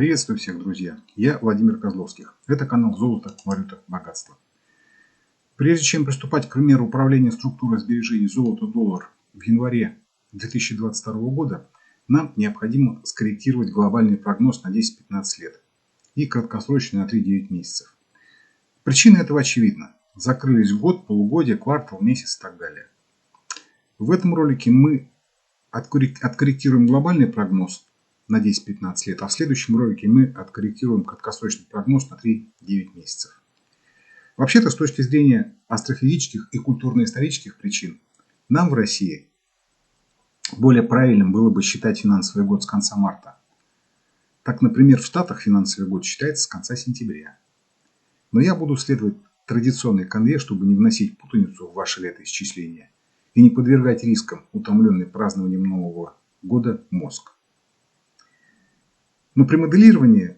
Приветствую всех, друзья! Я Владимир Козловских. Это канал «Золото, валюта, богатство». Прежде чем приступать к примеру управления структурой сбережений золото-доллар в январе 2022 года, нам необходимо скорректировать глобальный прогноз на 10-15 лет и краткосрочный на 3-9 месяцев. Причина этого очевидна. Закрылись год, полугодие, квартал, месяц и так далее. В этом ролике мы откорректируем глобальный прогноз на 10-15 лет, а в следующем ролике мы откорректируем краткосрочный прогноз на 3-9 месяцев. Вообще-то, с точки зрения астрофизических и культурно-исторических причин, нам в России более правильным было бы считать финансовый год с конца марта. Так, например, в Штатах финансовый год считается с конца сентября. Но я буду следовать традиционной конве, чтобы не вносить путаницу в ваше летоисчисление и не подвергать рискам утомленный празднованием Нового года мозг. Но при моделировании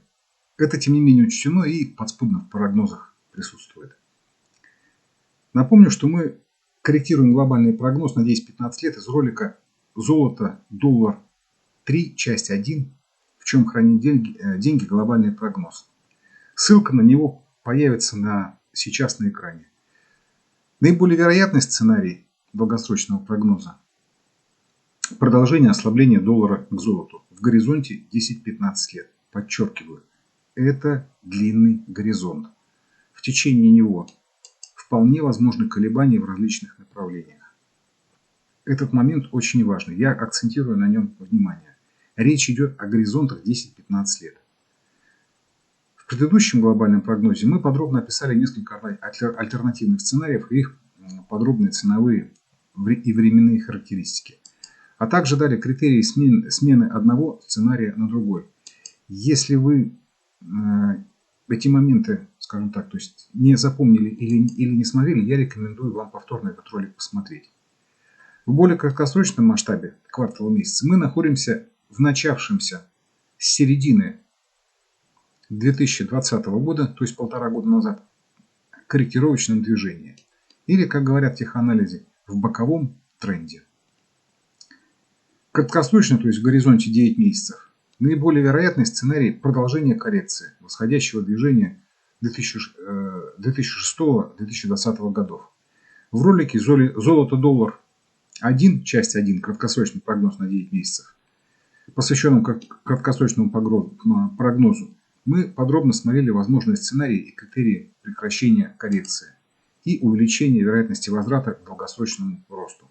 это, тем не менее, учтено и подспудно в прогнозах присутствует. Напомню, что мы корректируем глобальный прогноз на 10-15 лет из ролика «Золото, доллар 3, часть 1. В чем хранить деньги, глобальный прогноз». Ссылка на него появится сейчас на экране. Наиболее вероятный сценарий долгосрочного прогноза – продолжение ослабления доллара к золоту в горизонте 10-15 лет. Подчеркиваю, это длинный горизонт. В течение него вполне возможны колебания в различных направлениях. Этот момент очень важный. Я акцентирую на нем внимание. Речь идет о горизонтах 10-15 лет. В предыдущем глобальном прогнозе мы подробно описали несколько альтернативных сценариев и их подробные ценовые и временные характеристики. А также дали критерии смены одного сценария на другой. Если вы эти моменты, скажем так, то есть не запомнили или не смотрели, я рекомендую вам повторно этот ролик посмотреть. В более краткосрочном масштабе, квартала месяца, мы находимся в начавшемся с середины 2020 года, то есть 1,5 года назад, корректировочном движении. Или, как говорят в теханализе, в боковом тренде. Краткосрочно, то есть в горизонте 9 месяцев, наиболее вероятный сценарий продолжения коррекции восходящего движения 2006-2020 годов. В ролике «Золото-доллар 1, часть 1. Краткосрочный прогноз на 9 месяцев», посвященном краткосрочному прогнозу, мы подробно смотрели возможные сценарии и критерии прекращения коррекции и увеличения вероятности возврата к долгосрочному росту,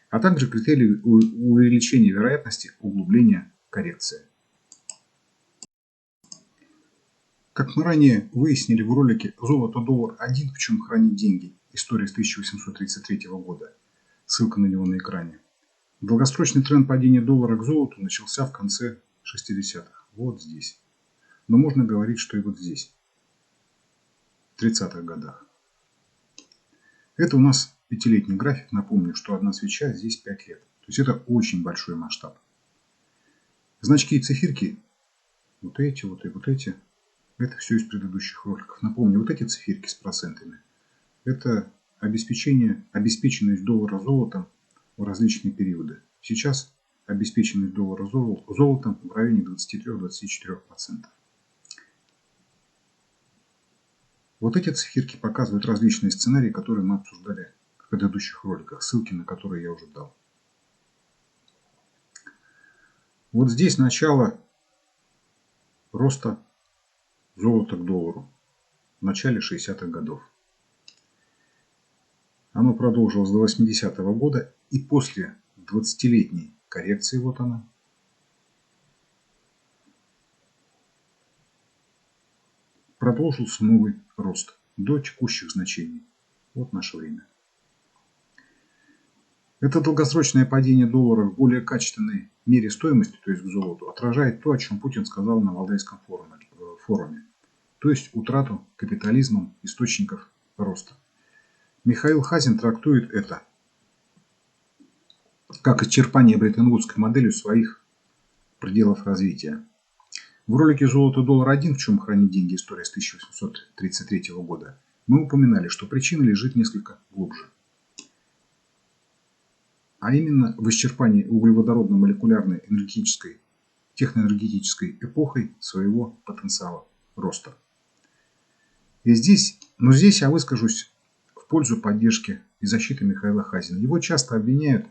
а также критерии увеличения вероятности углубления коррекции. Как мы ранее выяснили в ролике «Золото-доллар 1. В чем хранить деньги. История с 1833 года», ссылка на него на экране, долгосрочный тренд падения доллара к золоту начался в конце 60-х, вот здесь. Но можно говорить, что и вот здесь, в 30-х годах. Это у нас 5-летний график. Напомню, что одна свеча здесь 5 лет. То есть это очень большой масштаб. Значки и циферки, вот эти, вот и вот эти, это все из предыдущих роликов. Напомню, вот эти циферки с процентами, это обеспеченность доллара золотом в различные периоды. Сейчас обеспеченность доллара золотом в районе 23-24%. Вот эти циферки показывают различные сценарии, которые мы обсуждали в предыдущих роликах, ссылки на которые я уже дал. Вот здесь начало роста золота к доллару в начале 60-х годов. Оно продолжилось до 80-го года, и после 20-летней коррекции, вот она, продолжился новый рост до текущих значений. Вот наше время. Это долгосрочное падение доллара в более качественной мере стоимости, то есть к золоту, отражает то, о чем Путин сказал на Валдайском форуме, то есть утрату капитализмом источников роста. Михаил Хазин трактует это как исчерпание бреттон-вудской моделью своих пределов развития. В ролике «Золото-доллар 1. В чем хранить деньги. История с 1833 года» мы упоминали, что причина лежит несколько глубже. А именно в исчерпании углеводородно-молекулярной энергетической техноэнергетической эпохой своего потенциала роста. И здесь я выскажусь в пользу поддержки и защиты Михаила Хазина. Его часто обвиняют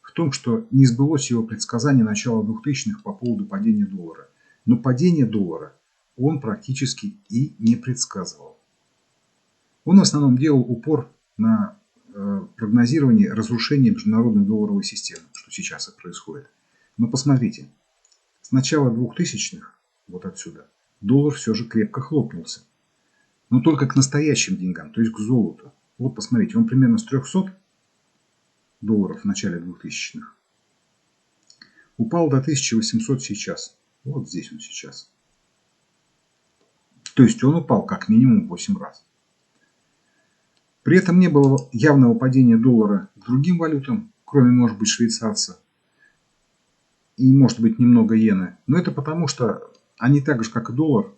в том, что не сбылось его предсказание начала 2000-х по поводу падения доллара. Но падение доллара он практически и не предсказывал. Он в основном делал упор на прогнозирование разрушения международной долларовой системы, что сейчас и происходит. Но посмотрите, с начала 2000-х, вот отсюда, доллар все же крепко хлопнулся. Но только к настоящим деньгам, то есть к золоту. Вот посмотрите, он примерно с 300 долларов в начале 2000-х упал до 1800 сейчас. Вот здесь он сейчас. То есть он упал как минимум 8 раз. При этом не было явного падения доллара к другим валютам, кроме, может быть, швейцарца и, может быть, немного иены. Но это потому, что они так же, как и доллар,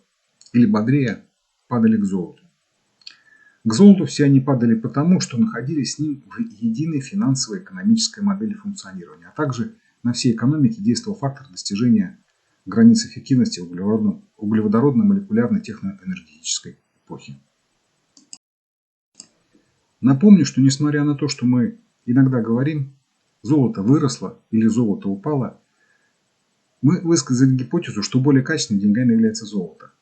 или бодрее, падали к золоту. К золоту все они падали потому, что находились с ним в единой финансово-экономической модели функционирования, а также на всей экономике действовал фактор достижения границ эффективности углеводородно-молекулярной техноэнергетической эпохи. Напомню, что несмотря на то, что мы иногда говорим, золото выросло или золото упало, мы высказали гипотезу, что более качественными деньгами является золото.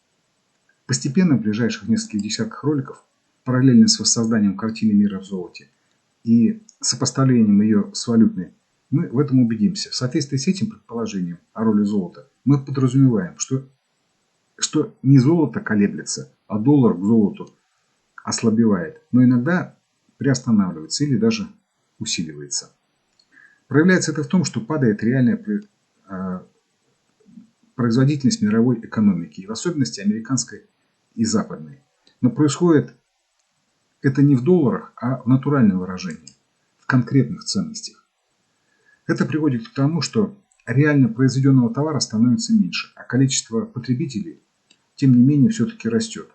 Постепенно в ближайших нескольких десятках роликов, параллельно с воссозданием картины мира в золоте и сопоставлением ее с валютной, мы в этом убедимся. В соответствии с этим предположением о роли золота мы подразумеваем, что не золото колеблется, а доллар к золоту ослабевает, но иногда приостанавливается или даже усиливается. Проявляется это в том, что падает реальная производительность мировой экономики, и в особенности американской и западной. Но происходит это не в долларах, а в натуральном выражении, в конкретных ценностях. Это приводит к тому, что реально произведенного товара становится меньше, а количество потребителей, тем не менее, все-таки растет.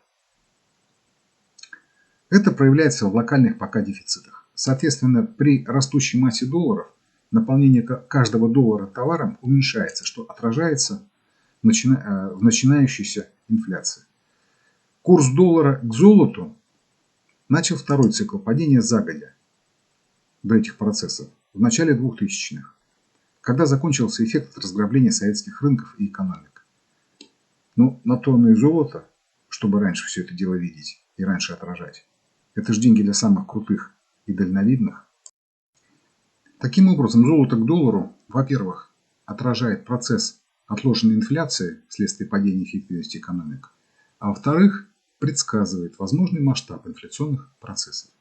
Это проявляется в локальных пока дефицитах. Соответственно, при растущей массе долларов наполнение каждого доллара товаром уменьшается, что отражается в начинающейся инфляции. Курс доллара к золоту начал второй цикл падения загодя до этих процессов в начале 2000-х, когда закончился эффект разграбления советских рынков и экономик. Но на то оно и золото, чтобы раньше все это дело видеть и раньше отражать. Это же деньги для самых крутых и дальновидных. Таким образом, золото к доллару, во-первых, отражает процесс отложенной инфляции вследствие падения эффективности экономик, а во-вторых, предсказывает возможный масштаб инфляционных процессов.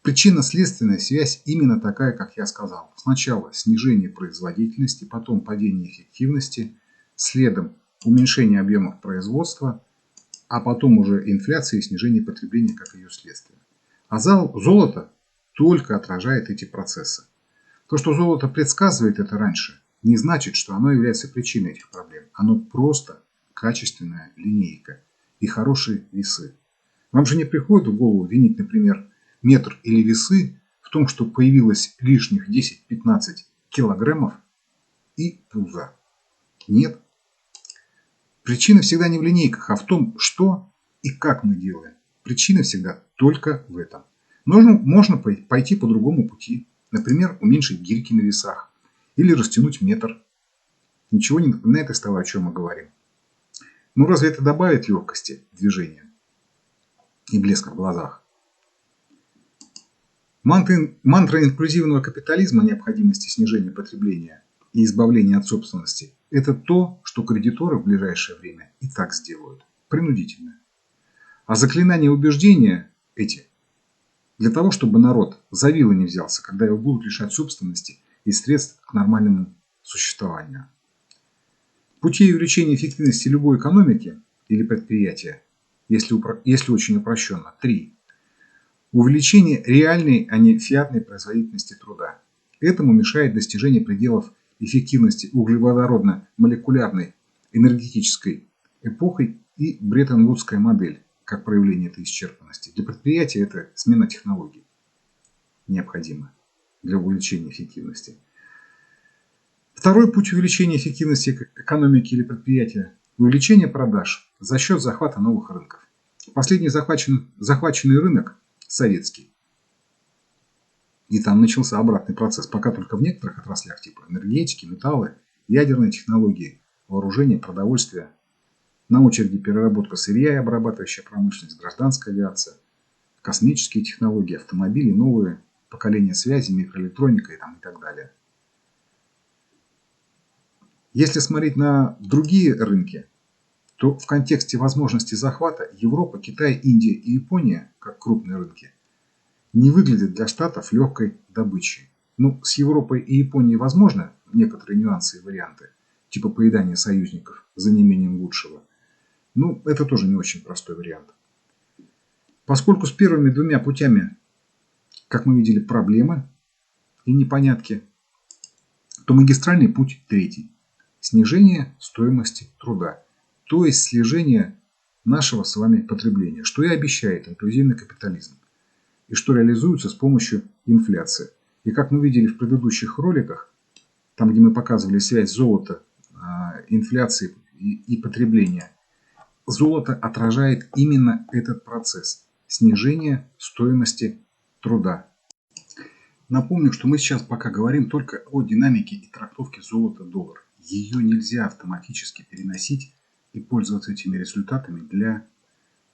Причинно-следственная связь именно такая, как я сказал. Сначала снижение производительности, потом падение эффективности, следом уменьшение объемов производства, а потом уже инфляция и снижение потребления как ее следствие. А золото только отражает эти процессы. То, что золото предсказывает это раньше, не значит, что оно является причиной этих проблем. Оно просто качественная линейка и хорошие весы. Вам же не приходит в голову винить, например, метр или весы в том, что появилось лишних 10-15 килограммов и пузо? Нет. Причина всегда не в линейках, а в том, что и как мы делаем. Причина всегда только в этом. Можно пойти по другому пути. Например, уменьшить гирьки на весах. Или растянуть метр. Ничего не напоминает из того, о чем мы говорим. Но разве это добавит легкости движения и блеска в глазах? Мантра инклюзивного капитализма необходимости снижения потребления и избавления от собственности – это то, что кредиторы в ближайшее время и так сделают. Принудительно. А заклинания убеждения эти для того, чтобы народ за вилы не взялся, когда его будут лишать собственности и средств к нормальному существованию. Путей увеличения эффективности любой экономики или предприятия, если очень упрощенно, 3. Увеличение реальной, а не фиатной производительности труда. Этому мешает достижение пределов эффективности углеводородно-молекулярной энергетической эпохой и Бреттон-Вудская модель, как проявление этой исчерпанности. Для предприятия это смена технологий необходима для увеличения эффективности. Второй путь увеличения эффективности экономики или предприятия – увеличение продаж за счет захвата новых рынков. Последний захваченный рынок – советский. И там начался обратный процесс, пока только в некоторых отраслях типа энергетики, металлы, ядерные технологии, вооружение, продовольствие, на очереди переработка сырья и обрабатывающая промышленность, гражданская авиация, космические технологии, автомобили, новые поколения связи, микроэлектроника и так далее. Если смотреть на другие рынки, то в контексте возможности захвата Европа, Китай, Индия и Япония, как крупные рынки, не выглядят для Штатов легкой добычей. Ну, с Европой и Японией возможно некоторые нюансы и варианты, типа поедания союзников за неимением лучшего. Ну, это тоже не очень простой вариант. Поскольку с первыми двумя путями, как мы видели, проблемы и непонятки, то магистральный путь третий. Снижение стоимости труда, то есть снижение нашего с вами потребления, что и обещает инклюзивный капитализм, и что реализуется с помощью инфляции. И как мы видели в предыдущих роликах, там, где мы показывали связь золота, инфляции и потребления, золото отражает именно этот процесс снижения стоимости труда. Напомню, что мы сейчас пока говорим только о динамике и трактовке золота-доллар. Ее нельзя автоматически переносить и пользоваться этими результатами для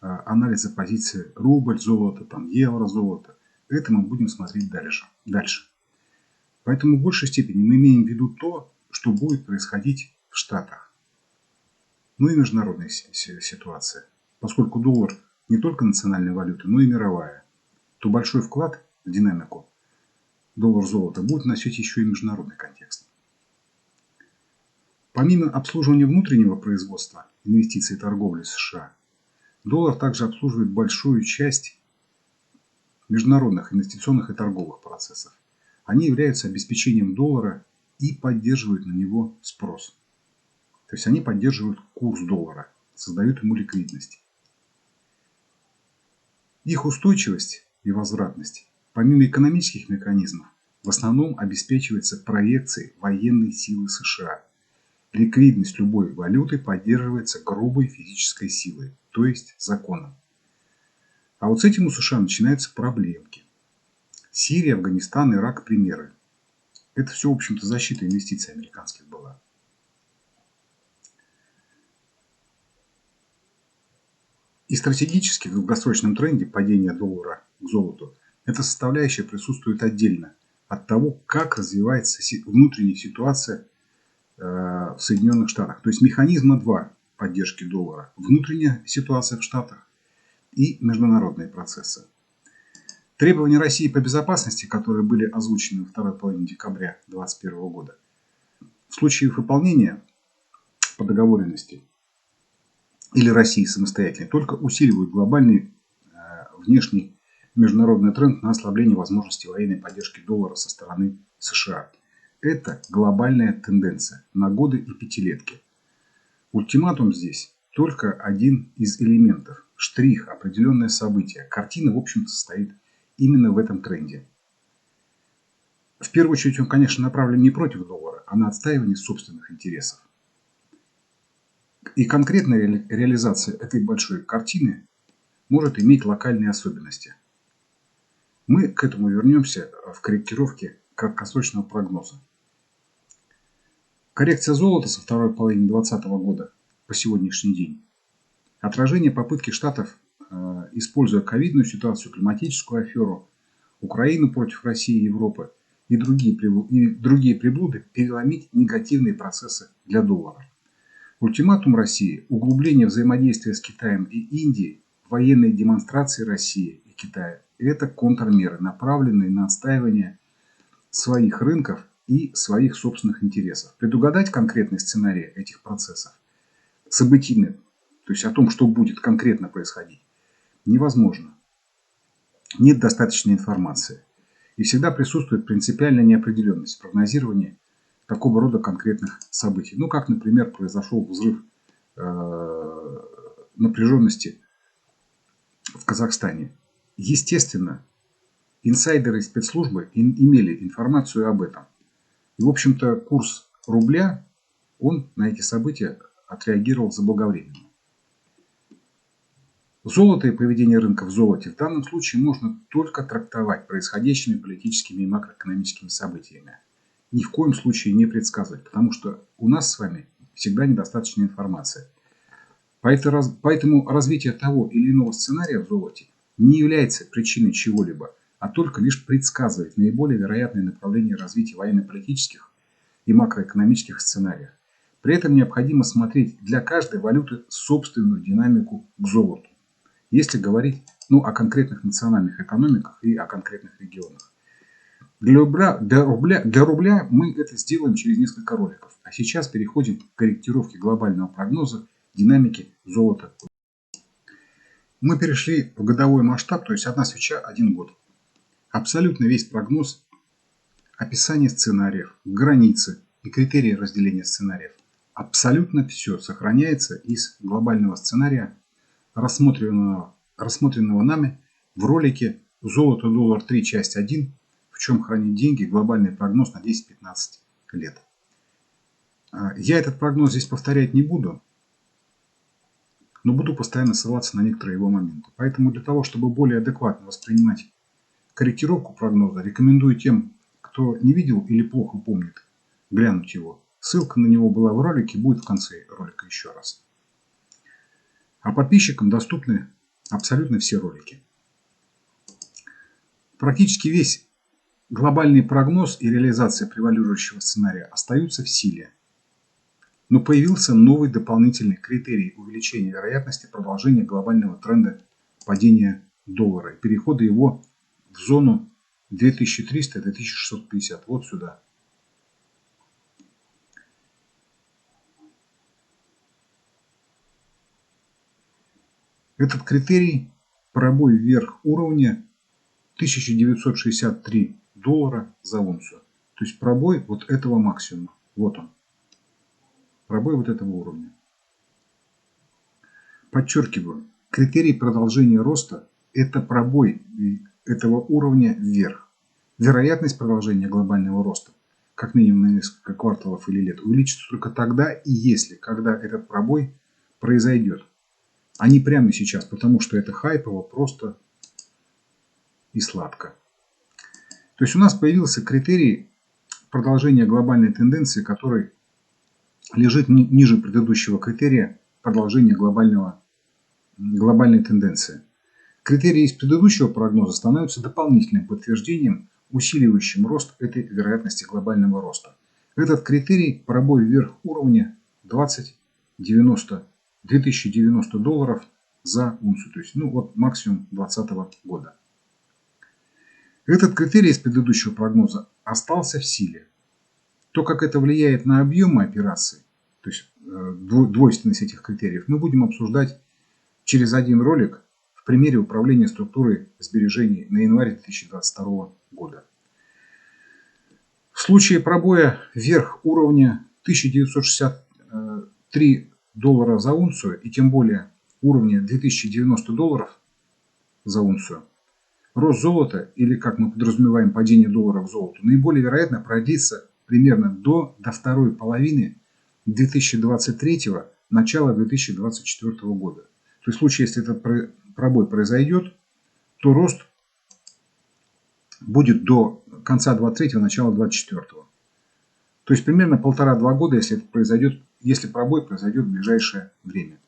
анализа позиции рубль-золото, евро-золото. Это мы будем смотреть дальше. Поэтому в большей степени мы имеем в виду то, что будет происходить в Штатах. Ну и международная ситуация. Поскольку доллар не только национальная валюта, но и мировая, то большой вклад в динамику доллар-золото будет носить еще и международный контекст. Помимо обслуживания внутреннего производства, инвестиций и торговли США, доллар также обслуживает большую часть международных инвестиционных и торговых процессов. Они являются обеспечением доллара и поддерживают на него спрос. То есть они поддерживают курс доллара, создают ему ликвидность. Их устойчивость и возвратность, помимо экономических механизмов, в основном обеспечивается проекцией военной силы США. Ликвидность любой валюты поддерживается грубой физической силой, то есть законом. А вот с этим у США начинаются проблемки. Сирия, Афганистан, Ирак – примеры. Это все, в общем-то, защита инвестиций американских была. И стратегически в долгосрочном тренде падения доллара к золоту эта составляющая присутствует отдельно от того, как развивается внутренняя ситуация в Соединенных Штатах. То есть механизма два поддержки доллара. Внутренняя ситуация в Штатах и международные процессы. Требования России по безопасности, которые были озвучены во второй половине декабря 2021 года, в случае их выполнения по договоренности или России самостоятельно, только усиливают глобальный внешний международный тренд на ослабление возможности военной поддержки доллара со стороны США. Это глобальная тенденция на годы и пятилетки. Ультиматум здесь только один из элементов. Штрих, определенное событие. Картина, в общем-то, состоит именно в этом тренде. В первую очередь он, конечно, направлен не против доллара, а на отстаивание собственных интересов. И конкретная реализация этой большой картины может иметь локальные особенности. Мы к этому вернемся в корректировке краткосрочного прогноза. Коррекция золота со второй половины 2020 года по сегодняшний день. Отражение попытки Штатов, используя ковидную ситуацию, климатическую аферу, Украину против России и Европы и другие приблуды, переломить негативные процессы для доллара. Ультиматум России – углубление взаимодействия с Китаем и Индией, военные демонстрации России и Китая – это контрмеры, направленные на отстаивание своих рынков и своих собственных интересов. Предугадать конкретный сценарий этих процессов, событийный, то есть о том, что будет конкретно происходить, невозможно. Нет достаточной информации. И всегда присутствует принципиальная неопределенность в прогнозировании такого рода конкретных событий. Ну, как, например, произошел взрыв напряженности в Казахстане. Естественно, инсайдеры и спецслужбы имели информацию об этом. И, в общем-то, курс рубля, он на эти события отреагировал заблаговременно. Золото и поведение рынка в золоте в данном случае можно только трактовать происходящими политическими и макроэкономическими событиями. Ни в коем случае не предсказывать, потому что у нас с вами всегда недостаточно информации. Поэтому развитие того или иного сценария в золоте не является причиной чего-либо, а только лишь предсказывает наиболее вероятные направления развития военно-политических и макроэкономических сценариев. При этом необходимо смотреть для каждой валюты собственную динамику к золоту, если говорить о конкретных национальных экономиках и о конкретных регионах. Для рубля мы это сделаем через несколько роликов. А сейчас переходим к корректировке глобального прогноза динамики золота. Мы перешли в годовой масштаб, то есть одна свеча, 1 год. Абсолютно весь прогноз, описание сценариев, границы и критерии разделения сценариев. Абсолютно все сохраняется из глобального сценария, рассмотренного нами в ролике «Золото доллар 3. Часть 1. В чем хранить деньги. Глобальный прогноз на 10-15 лет». Я этот прогноз здесь повторять не буду, но буду постоянно ссылаться на некоторые его моменты. Поэтому для того, чтобы более адекватно воспринимать корректировку прогноза, рекомендую тем, кто не видел или плохо помнит, глянуть его. Ссылка на него была в ролике, будет в конце ролика еще раз. А подписчикам доступны абсолютно все ролики. Практически весь глобальный прогноз и реализация превалирующего сценария остаются в силе. Но появился новый дополнительный критерий увеличения вероятности продолжения глобального тренда падения доллара и перехода его в зону 2300-2650. Вот сюда. Этот критерий – пробой вверх уровня 1963 доллара за унцию. То есть пробой вот этого максимума. Вот он. Пробой вот этого уровня. Подчеркиваю, критерий продолжения роста – это пробой этого уровня вверх. Вероятность продолжения глобального роста, как минимум на несколько кварталов или лет, увеличится только тогда и если, когда этот пробой произойдет. А не прямо сейчас, потому что это хайпово, просто и сладко. То есть у нас появился критерий продолжения глобальной тенденции, который лежит ниже предыдущего критерия продолжения глобальной тенденции. Критерии из предыдущего прогноза становятся дополнительным подтверждением, усиливающим рост этой вероятности глобального роста. Этот критерий – пробой вверх уровня 2090 долларов за унцию, то есть максимум 2020 года. Этот критерий из предыдущего прогноза остался в силе. То, как это влияет на объемы операций, то есть двойственность этих критериев, мы будем обсуждать через один ролик в примере управления структурой сбережений на январь 2022 года. В случае пробоя вверх уровня 1963 доллара за унцию и тем более уровня 2090 долларов за унцию, рост золота, или как мы подразумеваем падение доллара к золоту, наиболее вероятно продлится примерно до второй половины 2023, начала 2024 года. То есть в случае, если этот пробой произойдет, то рост будет до конца 23-го, начала 24-го. То есть примерно 1,5-2 года, если пробой произойдет в ближайшее время.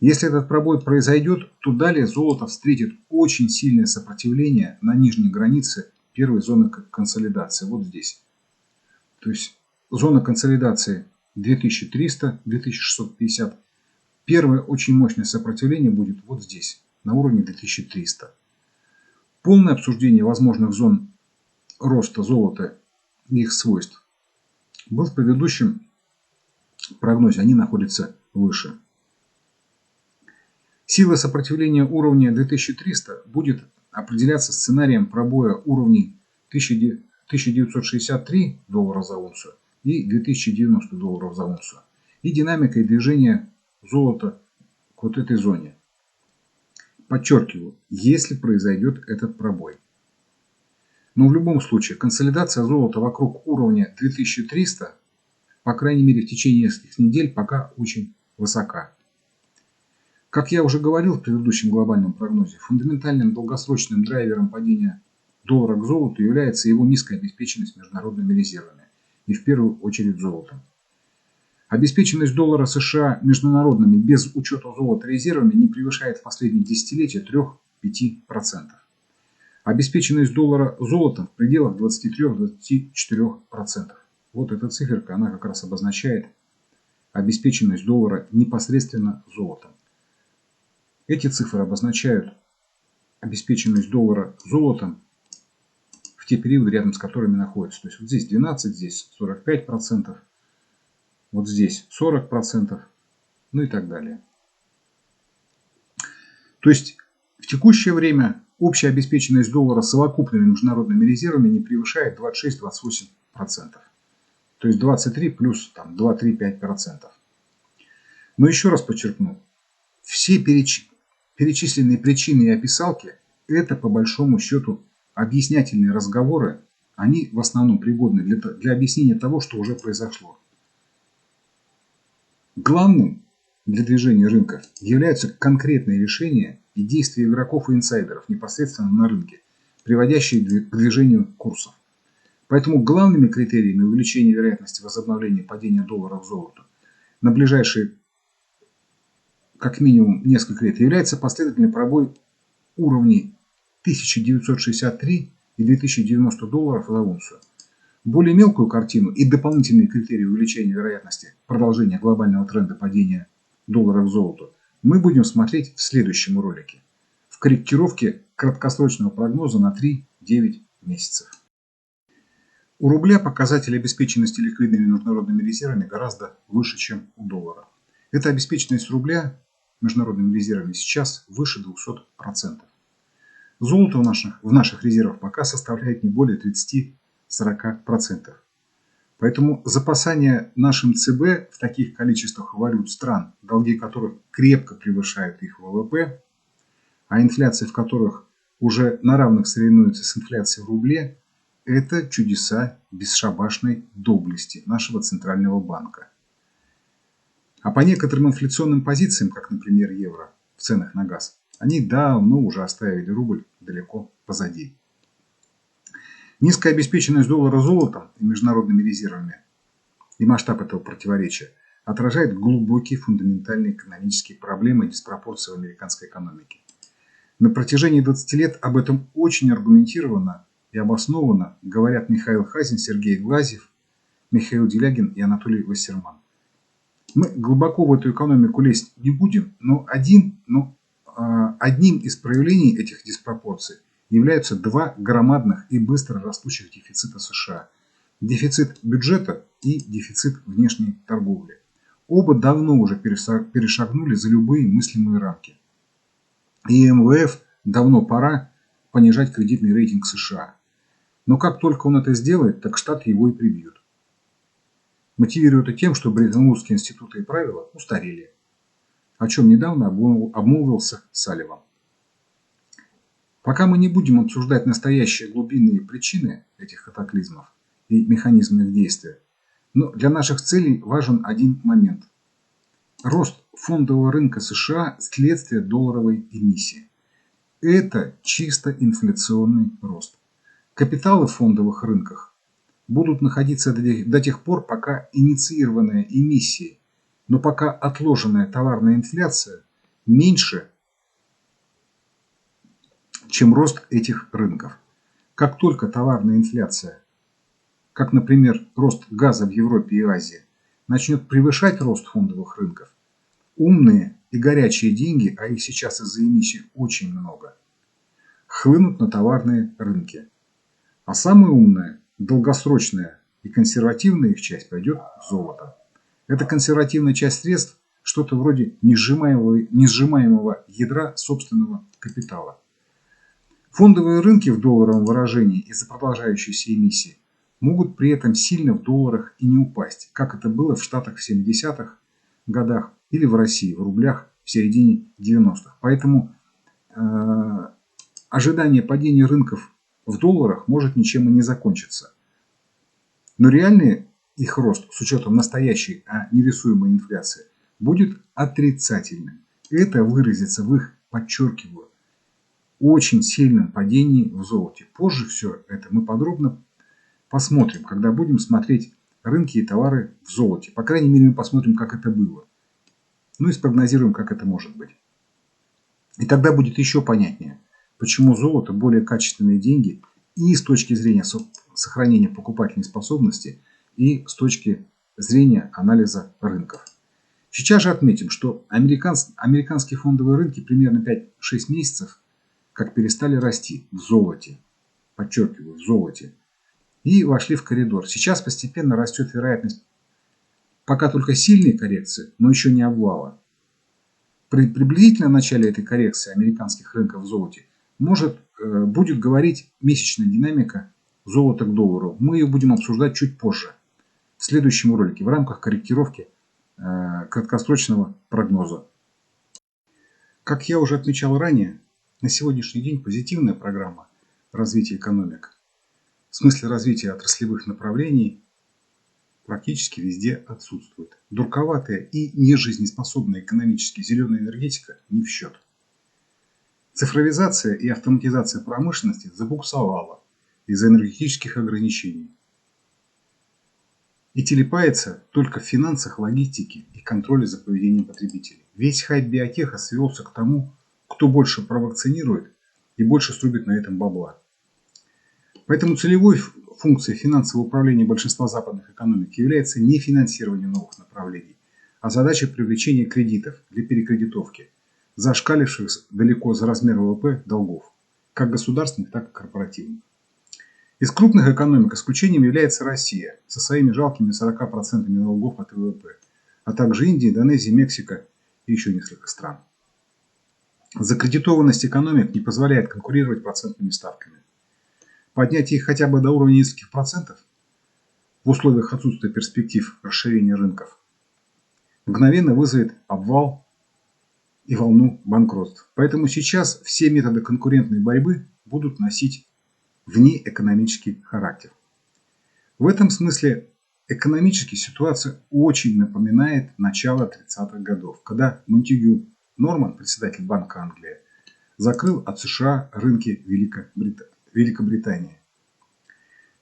Если этот пробой произойдет, то далее золото встретит очень сильное сопротивление на нижней границе первой зоны консолидации, вот здесь. То есть зона консолидации 2300-2650. Первое очень мощное сопротивление будет вот здесь, на уровне 2300. Полное обсуждение возможных зон роста золота и их свойств был в предыдущем прогнозе, они находятся выше. Сила сопротивления уровня 2300 будет определяться сценарием пробоя уровней 1963 доллара за унцию и 2090 долларов за унцию и динамикой движения золота к вот этой зоне. Подчеркиваю, если произойдет этот пробой. Но в любом случае консолидация золота вокруг уровня 2300, по крайней мере в течение нескольких недель, пока очень высока. Как я уже говорил в предыдущем глобальном прогнозе, фундаментальным долгосрочным драйвером падения доллара к золоту является его низкая обеспеченность международными резервами, и в первую очередь золотом. Обеспеченность доллара США международными без учета золота резервами не превышает в последние десятилетия 3-5%. Обеспеченность доллара золотом в пределах 23-24%. Вот эта циферка, она как раз обозначает обеспеченность доллара непосредственно золотом. Эти цифры обозначают обеспеченность доллара золотом в те периоды, рядом с которыми находится. То есть вот здесь 12, здесь 45%, вот здесь 40%, ну и так далее. То есть в текущее время общая обеспеченность доллара совокупными международными резервами не превышает 26-28%. То есть 23 плюс 2-3-5%. Но еще раз подчеркну, все перечисленные причины и описалки – это по большому счету объяснятельные разговоры. Они в основном пригодны для объяснения того, что уже произошло. Главным для движения рынка являются конкретные решения и действия игроков и инсайдеров непосредственно на рынке, приводящие к движению курсов. Поэтому главными критериями увеличения вероятности возобновления падения доллара к золоту на ближайшие как минимум несколько лет является последовательный пробой уровней 1963 и 2090 долларов за унцию. Более мелкую картину и дополнительные критерии увеличения вероятности продолжения глобального тренда падения доллара к золоту мы будем смотреть в следующем ролике в корректировке краткосрочного прогноза на 3-9 месяцев. У рубля показатель обеспеченности ликвидными международными резервами гораздо выше, чем у доллара. Эта обеспеченность рубля международными резервами сейчас выше 200%. Золото в наших резервах пока составляет не более 30-40%. Поэтому запасание нашим ЦБ в таких количествах валют стран, долги которых крепко превышают их ВВП, а инфляция в которых уже на равных соревнуется с инфляцией в рубле, это чудеса бесшабашной доблести нашего Центрального банка. А по некоторым инфляционным позициям, как, например, евро в ценах на газ, они давно уже оставили рубль далеко позади. Низкая обеспеченность доллара золотом и международными резервами и масштаб этого противоречия отражает глубокие фундаментальные экономические проблемы и диспропорции в американской экономике. На протяжении 20 лет об этом очень аргументированно и обоснованно говорят Михаил Хазин, Сергей Глазьев, Михаил Делягин и Анатолий Вассерман. Мы глубоко в эту экономику лезть не будем, но одним из проявлений этих диспропорций являются два громадных и быстро растущих дефицита США. Дефицит бюджета и дефицит внешней торговли. Оба давно уже перешагнули за любые мыслимые рамки. И МВФ давно пора понижать кредитный рейтинг США. Но как только он это сделает, так Штаты его и прибьют. Мотивируя это тем, что Бреттон-Вудские институты и правила устарели, о чем недавно обмолвился Салливан. Пока мы не будем обсуждать настоящие глубинные причины этих катаклизмов и механизмы их действия, но для наших целей важен один момент. Рост фондового рынка США – следствие долларовой эмиссии. Это чисто инфляционный рост. Капиталы в фондовых рынках будут находиться до тех пор, пока инициированная эмиссия, но пока отложенная товарная инфляция меньше, чем рост этих рынков. Как только товарная инфляция, как, например, рост газа в Европе и Азии, начнет превышать рост фондовых рынков, умные и горячие деньги, а их сейчас из-за эмиссии очень много, хлынут на товарные рынки. А самое умное, долгосрочная и консервативная их часть пойдет в золото. Эта консервативная часть средств – что-то вроде несжимаемого ядра собственного капитала. Фондовые рынки в долларовом выражении из-за продолжающейся эмиссии могут при этом сильно в долларах и не упасть, как это было в Штатах в 70-х годах или в России в рублях в середине 90-х. Поэтому ожидание падения рынков в долларах может ничем и не закончиться. Но реальный их рост с учетом настоящей, а нерисуемой инфляции будет отрицательным. Это выразится в их, подчеркиваю, очень сильном падении в золоте. Позже все это мы подробно посмотрим, когда будем смотреть рынки и товары в золоте. По крайней мере, мы посмотрим, как это было. Ну и спрогнозируем, как это может быть. И тогда будет еще понятнее, почему золото более качественные деньги и с точки зрения сохранения покупательной способности, и с точки зрения анализа рынков. Сейчас же отметим, что американские фондовые рынки примерно 5-6 месяцев как перестали расти в золоте. Подчеркиваю, в золоте. И вошли в коридор. Сейчас постепенно растет вероятность пока только сильной коррекции, но еще не обвала. При приблизительном начале этой коррекции американских рынков в золоте будет говорить месячная динамика золота к доллару. Мы ее будем обсуждать чуть позже, в следующем ролике, в рамках корректировки краткосрочного прогноза. Как я уже отмечал ранее, на сегодняшний день позитивная программа развития экономик, в смысле развития отраслевых направлений, практически везде отсутствует. Дурковатая и нежизнеспособная экономически зеленая энергетика не в счет. Цифровизация и автоматизация промышленности забуксовала из-за энергетических ограничений. И телепается только в финансах, логистике и контроле за поведением потребителей. Весь хайп биотеха свелся к тому, кто больше провакцинирует и больше срубит на этом бабла. Поэтому целевой функцией финансового управления большинства западных экономик является не финансирование новых направлений, а задача привлечения кредитов для перекредитовки, зашкаливших далеко за размер ВВП долгов, как государственных, так и корпоративных. Из крупных экономик исключением является Россия со своими жалкими 40% долгов от ВВП, а также Индия, Индонезия, Мексика и еще несколько стран. Закредитованность экономик не позволяет конкурировать процентными ставками. Поднятие их хотя бы до уровня нескольких процентов в условиях отсутствия перспектив расширения рынков мгновенно вызовет обвал и волну банкротств. Поэтому сейчас все методы конкурентной борьбы будут носить внеэкономический характер. В этом смысле экономически ситуация очень напоминает начало 30-х годов, когда Монтегю Норман, председатель Банка Англии, закрыл от США рынки Великобритании.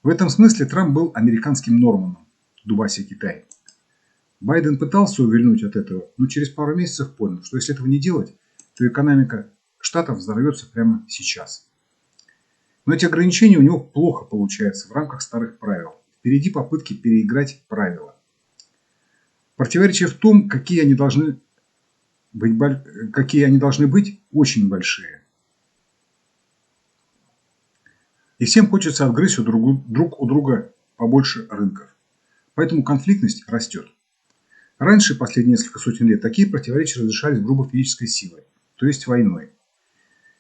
В этом смысле Трамп был американским Норманом, дубася Китай. Байден пытался увильнуть от этого, но через пару месяцев понял, что если этого не делать, то экономика Штатов взорвется прямо сейчас. Но эти ограничения у него плохо получаются в рамках старых правил. Впереди попытки переиграть правила. Противоречия в том, какие они должны быть, очень большие. И всем хочется отгрызть друг у друга побольше рынков. Поэтому конфликтность растет. Раньше, последние несколько сотен лет, такие противоречия разрешались грубо физической силой, то есть войной.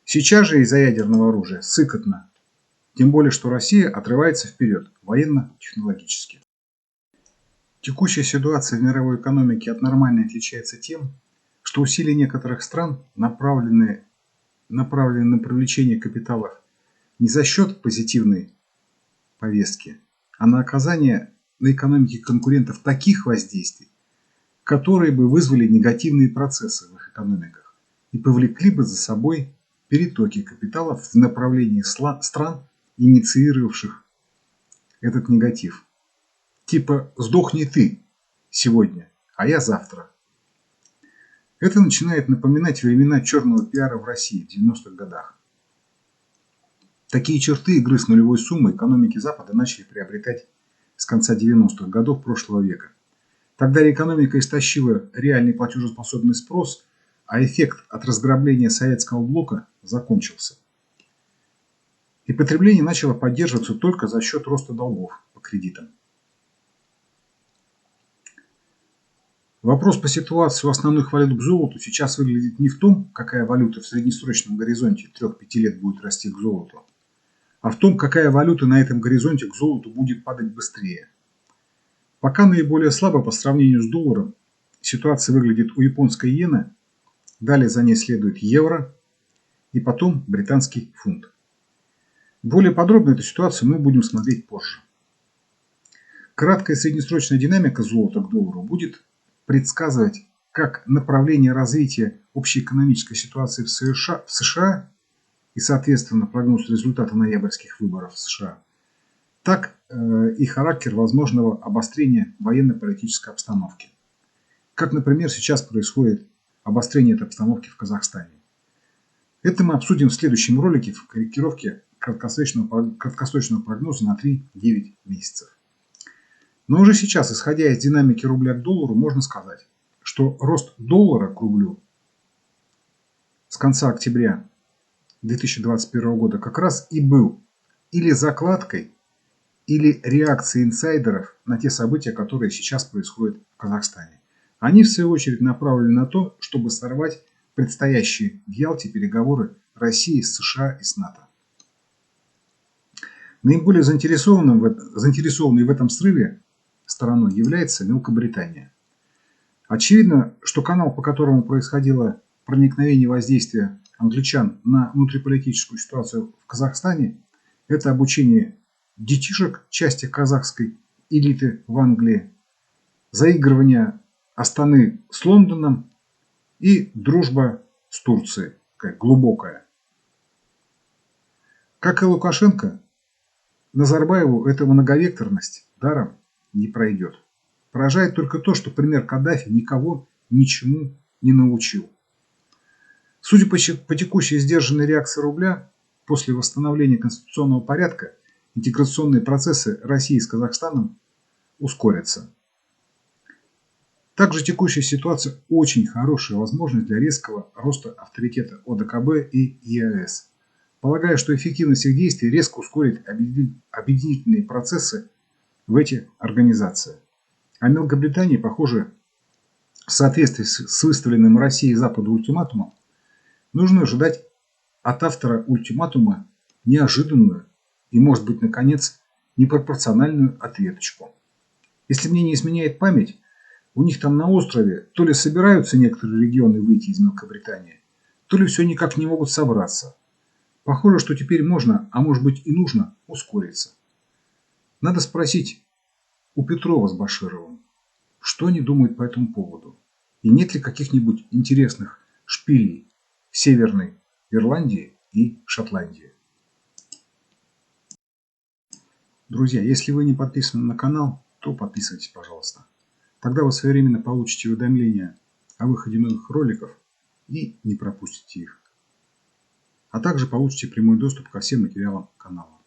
Сейчас же из-за ядерного оружия сыкотно. Тем более, что Россия отрывается вперед военно-технологически. Текущая ситуация в мировой экономике от нормальной отличается тем, что усилия некоторых стран направлены на привлечение капиталов не за счет позитивной повестки, а на оказание на экономике конкурентов таких воздействий, которые бы вызвали негативные процессы в их экономиках и повлекли бы за собой перетоки капиталов в направлении стран, инициировавших этот негатив. Типа «сдохни ты сегодня, а я завтра». Это начинает напоминать времена черного пиара в России в 90-х годах. Такие черты игры с нулевой суммой экономики Запада начали приобретать с конца 90-х годов прошлого века. Тогда экономика истощила реальный платежеспособный спрос, а эффект от разграбления советского блока закончился. И потребление начало поддерживаться только за счет роста долгов по кредитам. Вопрос по ситуации у основных валют к золоту сейчас выглядит не в том, какая валюта в среднесрочном горизонте 3-5 лет будет расти к золоту, а в том, какая валюта на этом горизонте к золоту будет падать быстрее. Пока наиболее слабо по сравнению с долларом ситуация выглядит у японской иены, далее за ней следует евро и потом британский фунт. Более подробно эту ситуацию мы будем смотреть позже. Краткая среднесрочная динамика золота к доллару будет предсказывать как направление развития общеэкономической ситуации в США и, соответственно, прогноз результата ноябрьских выборов в США, так и характер возможного обострения военно-политической обстановки. Как, например, сейчас происходит обострение этой обстановки в Казахстане. Это мы обсудим в следующем ролике в корректировке краткосрочного прогноза на 3-9 месяцев. Но уже сейчас, исходя из динамики рубля к доллару, можно сказать, что рост доллара к рублю с конца октября 2021 года как раз и был или закладкой, или реакцией инсайдеров на те события, которые сейчас происходят в Казахстане. Они, в свою очередь, направлены на то, чтобы сорвать предстоящие в Ялте переговоры России с США и с НАТО. Наиболее заинтересованной в этом срыве стороной является Мелкобритания. Очевидно, что канал, по которому происходило проникновение воздействия англичан на внутриполитическую ситуацию в Казахстане, это обучение детишек части казахской элиты в Англии, заигрывание Астаны с Лондоном и дружба с Турцией, такая глубокая. Как и Лукашенко, Назарбаеву эта многовекторность даром не пройдет. Поражает только то, что пример Каддафи никого ничему не научил. Судя по текущей сдержанной реакции рубля, после восстановления конституционного порядка интеграционные процессы России с Казахстаном ускорятся. Также текущая ситуация очень хорошая возможность для резкого роста авторитета ОДКБ и ЕАЭС. Полагаю, что эффективность их действий резко ускорит объединительные процессы в эти организации. А Мелкобритании, похоже, в соответствии с выставленным Россией и Западу ультиматумом, нужно ожидать от автора ультиматума неожиданную и, может быть, наконец, непропорциональную ответочку. Если мне не изменяет память, у них там на острове то ли собираются некоторые регионы выйти из Мелкобритании, то ли все никак не могут собраться. Похоже, что теперь можно, а может быть и нужно, ускориться. Надо спросить у Петрова с Башировым, что они думают по этому поводу. И нет ли каких-нибудь интересных шпилей в Северной Ирландии и Шотландии. Друзья, если вы не подписаны на канал, то подписывайтесь, пожалуйста. Тогда вы своевременно получите уведомления о выходе новых роликов и не пропустите их. А также получите прямой доступ ко всем материалам канала.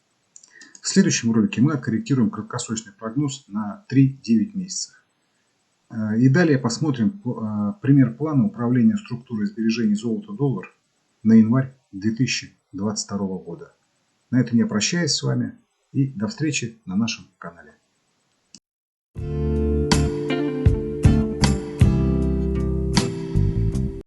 В следующем ролике мы откорректируем краткосрочный прогноз на 3-9 месяцев. И далее посмотрим пример плана управления структурой сбережений золота-доллар на январь 2022 года. На этом я прощаюсь с вами и до встречи на нашем канале.